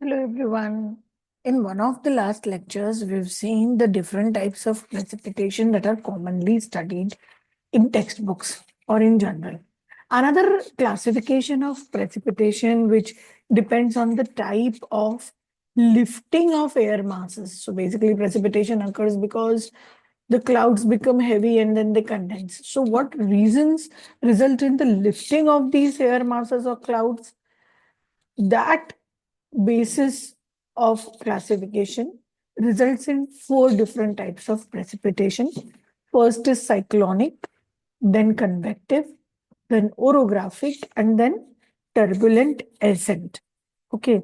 Hello everyone. In one of the last lectures, we've seen the different types of precipitation that are commonly studied in textbooks or in general. Another classification of precipitation, which depends on the type of lifting of air masses. So basically, precipitation occurs because the clouds become heavy and then they condense. So, what reasons result in the lifting of these air masses or clouds? That basis of classification results in four different types of precipitation. First is cyclonic, then convective, then orographic, and then turbulent ascent. Okay,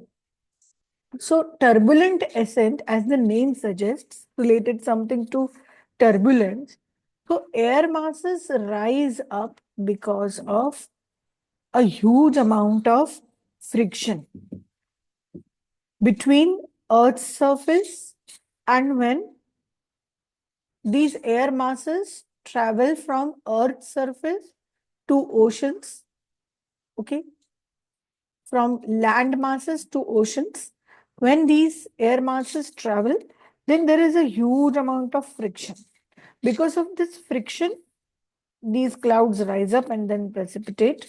so turbulent ascent, as the name suggests, related something to turbulence. So air masses rise up because of a huge amount of friction between Earth's surface, and when these air masses travel from Earth's surface to oceans, okay, from land masses to oceans, when these air masses travel, then there is a huge amount of friction. Because of this friction, these clouds rise up and then precipitate.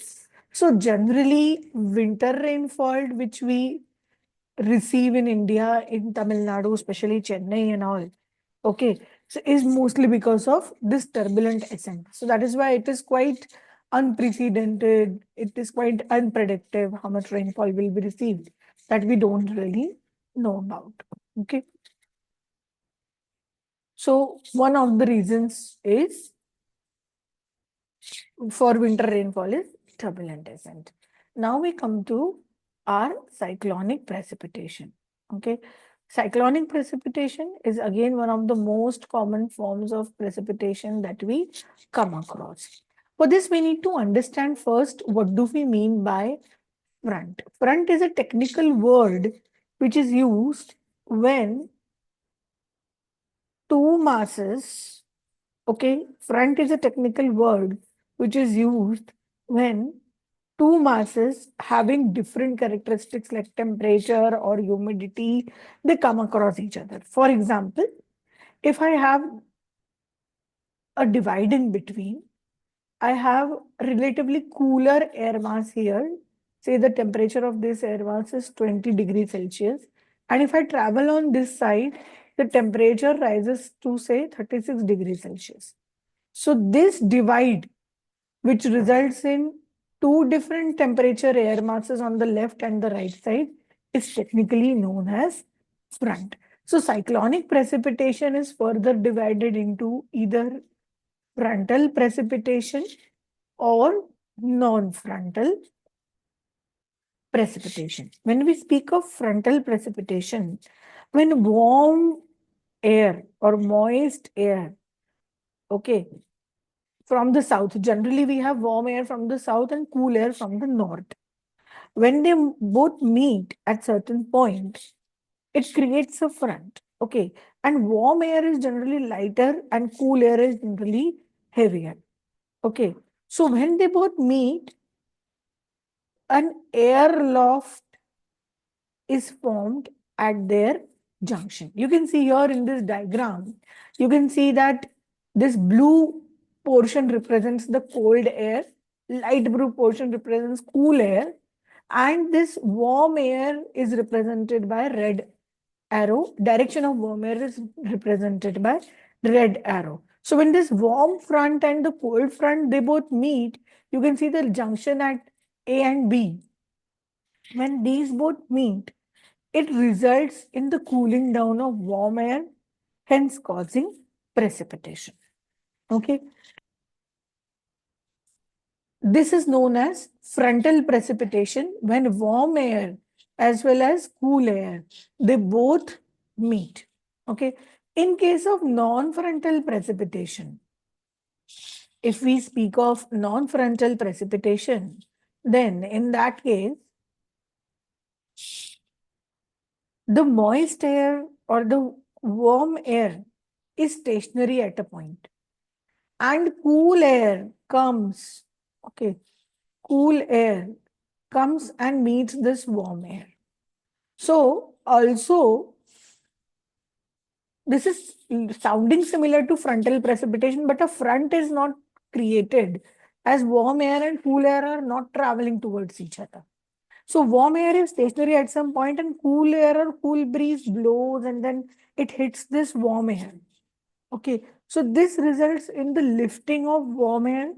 So, generally, winter rainfall, which we receive in India, in Tamil Nadu, especially Chennai and all. Okay, so is mostly because of this turbulent ascent. So that is why it is quite unprecedented. It is quite unpredictable how much rainfall will be received that we don't really know about. Okay, so one of the reasons is for winter rainfall is turbulent ascent. Now we come to our cyclonic precipitation. Okay, cyclonic precipitation is again one of the most common forms of precipitation that we come across. For this, we need to understand first what do we mean by front. Front is a technical word which is used when two masses. Okay, front is a technical word which is used when two masses having different characteristics like temperature or humidity, they come across each other. For example, if I have a divide in between, I have relatively cooler air mass here. Say the temperature of this air mass is 20 degrees Celsius. And if I travel on this side, the temperature rises to say 36 degrees Celsius. So this divide, which results in two different temperature air masses on the left and the right side, is technically known as front. So cyclonic precipitation is further divided into either frontal precipitation or non-frontal precipitation. When we speak of frontal precipitation, when warm air or moist air, okay, from the south, generally we have warm air from the south and cool air from the north. When they both meet at certain point, it creates a front. Okay, and warm air is generally lighter and cool air is generally heavier. Okay, so when they both meet, an air loft is formed at their junction. You can see here in this diagram, you can see that this blue portion represents the cold air, light blue portion represents cool air, and this warm air is represented by red arrow. Direction of warm air is represented by red arrow. So when this warm front and the cold front, they both meet, you can see the junction at A and B. When these both meet, it results in the cooling down of warm air, hence causing precipitation. Okay. This is known as frontal precipitation when warm air as well as cool air, they both meet. Okay. In case of non-frontal precipitation, if we speak of non-frontal precipitation, then in that case, the moist air or the warm air is stationary at a point and cool air comes, okay, cool air comes and meets this warm air. So also, this is sounding similar to frontal precipitation, but a front is not created as warm air and cool air are not traveling towards each other. So warm air is stationary at some point and cool air or cool breeze blows and then it hits this warm air. Okay, so this results in the lifting of warm air,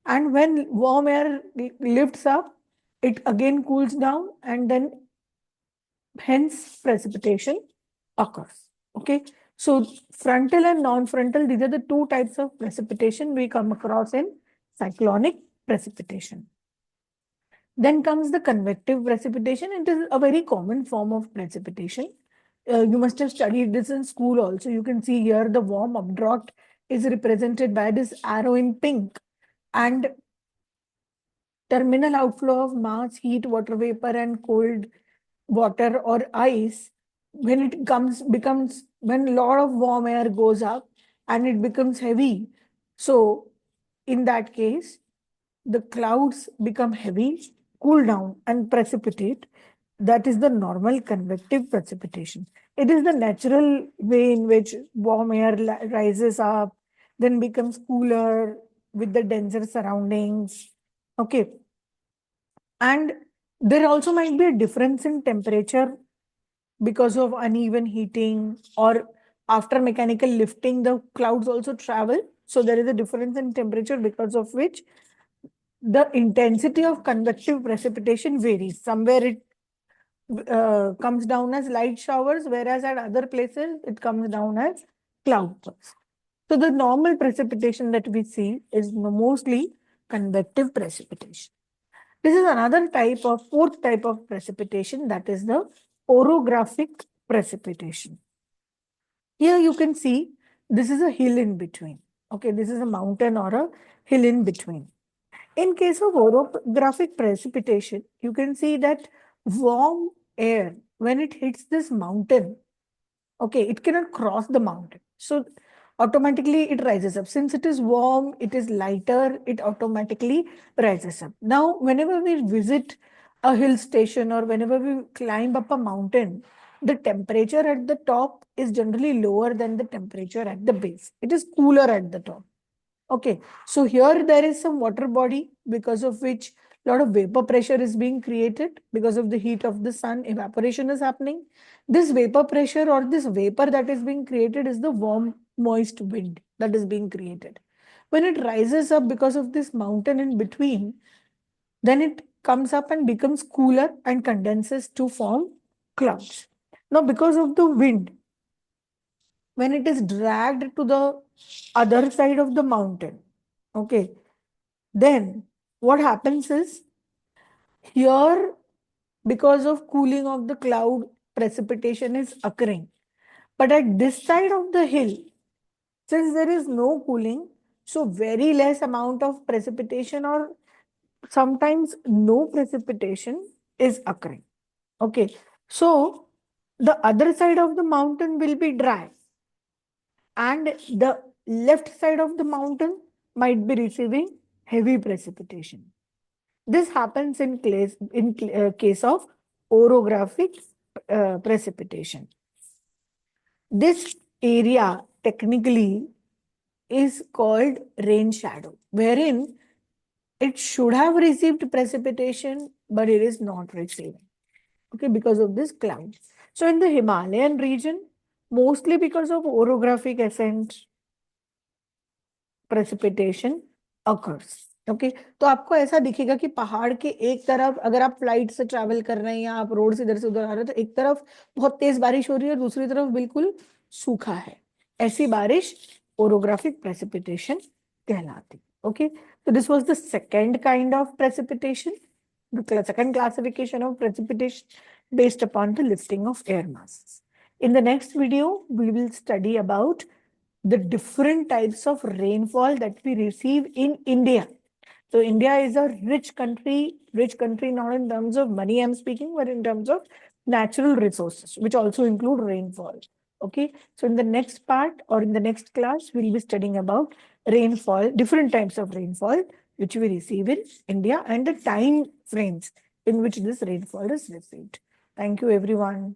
and when warm air lifts up, it again cools down and then hence precipitation occurs. Okay, so frontal and non-frontal, these are the two types of precipitation we come across in cyclonic precipitation. Then comes the convective precipitation. It is a very common form of precipitation. You must have studied this in school also. You can see here the warm updraft is represented by this arrow in pink, and terminal outflow of mass, heat, water vapor, and cold water or ice, when it becomes when a lot of warm air goes up and it becomes heavy. So in that case, the clouds become heavy, cool down, and precipitate. That is the normal convective precipitation. It is the natural way in which warm air rises up, then becomes cooler with the denser surroundings. Okay. And there also might be a difference in temperature because of uneven heating, or after mechanical lifting, the clouds also travel. So there is a difference in temperature because of which the intensity of convective precipitation varies. Somewhere it comes down as light showers, whereas at other places it comes down as cloud bursts. So the normal precipitation that we see is mostly convective precipitation. This is another type of fourth type of precipitation, that is the orographic precipitation. Here you can see this is a hill in between. Okay, this is a mountain or a hill in between. In case of orographic precipitation, you can see that warm air, when it hits this mountain, okay, it cannot cross the mountain. So automatically it rises up. Since it is warm, it is lighter, it automatically rises up. Now, whenever we visit a hill station or whenever we climb up a mountain, the temperature at the top is generally lower than the temperature at the base. It is cooler at the top. Okay, so here there is some water body because of which a lot of vapor pressure is being created because of the heat of the sun, evaporation is happening. This vapor pressure or this vapor that is being created is the warm, moist wind that is being created. When it rises up because of this mountain in between, then it comes up and becomes cooler and condenses to form clouds. Now, because of the wind, when it is dragged to the other side of the mountain, okay, then what happens is here, because of cooling of the cloud, precipitation is occurring. But at this side of the hill, since there is no cooling, so very less amount of precipitation or sometimes no precipitation is occurring. Okay, so the other side of the mountain will be dry and the left side of the mountain might be receiving heavy precipitation. This happens in case of orographic precipitation. This area technically is called rain shadow, wherein it should have received precipitation, but it is not receiving. Okay, because of this cloud. So in the Himalayan region, mostly because of orographic ascent, precipitation occurs. Okay तो आपको ऐसा दिखेगा कि पहाड़ के एक तरफ अगर आप फ्लाइट से ट्रैवल कर रहे हैं या आप रोड से इधर से उधर आ रहे हैं तो एक तरफ बहुत तेज बारिश हो रही है और दूसरी तरफ बिल्कुल सूखा है. ऐसी बारिश orographic precipitation कहलाती. Okay, so this was the second kind of precipitation, the second classification of precipitation based upon the lifting of air masses. In the next video, we will study about the different types of rainfall that we receive in India. So India is a rich country not in terms of money I'm speaking, but in terms of natural resources, which also include rainfall. Okay, so in the next part or in the next class, we'll be studying about rainfall, different types of rainfall, which we receive in India and the time frames in which this rainfall is received. Thank you, everyone.